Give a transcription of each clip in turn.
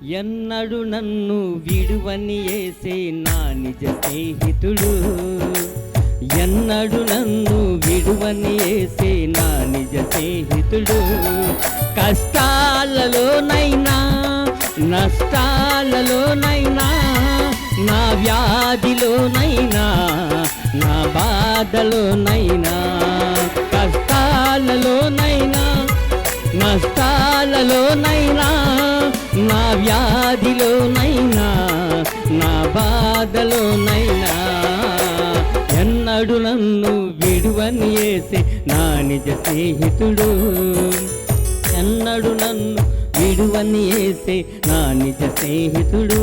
ఎన్నడు నన్ను విడువని యేసే నా నిజ స్నేహితుడు. ఎన్నడు నన్ను విడువని యేసే నా నిజ స్నేహితుడు. కష్టాలలోనైనా నష్టాలలోనైనా నా వ్యాధిలోనైనా నా బాధలోనైనా కష్టాలలోనైనా నష్టాలలోనైనా నా వ్యాధిలోనైనా నా బాధలోనైనా ఎన్నడు నన్ను విడువని యేసే నా నిజ స్నేహితుడు. ఎన్నడు నన్ను విడువని యేసే నా నిజ స్నేహితుడు.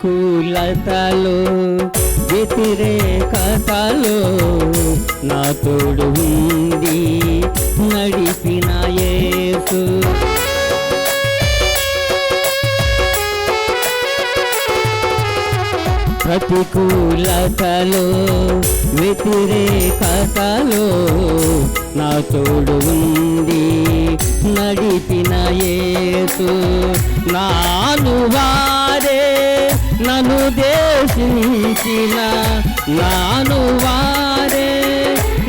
ప్రతికూలతలో వ్యతిరేకతలో నా తోడు ఉంది నడిపిన యేసు. ప్రతికూలతలో వ్యతిరేకతలో నా తోడు ఉంది నడిపిన యేసు. నాను వారే నన్ను దేశించిన నాను వారే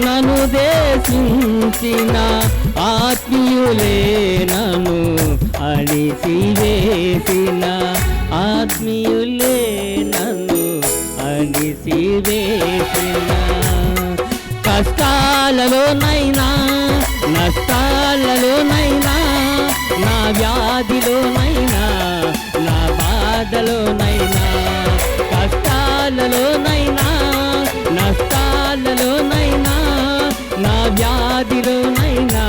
నన్ను దేశించిన ఆత్మీయులే నన్ను అణిసివేసిన ఆత్మీయులే నన్ను అణిసివేసిన. కష్టాలలోనైనా నష్టాలలోనైనా నా వ్యాధిలోనైనా నా బాధలోనైనా కష్టాలలోనైనా నష్టాలలోనైనా నా వ్యాధిలోనైనా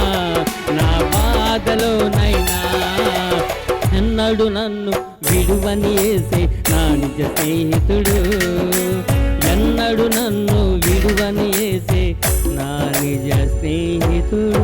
నా బాధలోనైనా ఎన్నడు నన్ను విడువని యేసే నా నిజ స్నేహితుడు. ఎన్నడు నన్ను విడువని యేసే నా నిజ స్నేహితుడు.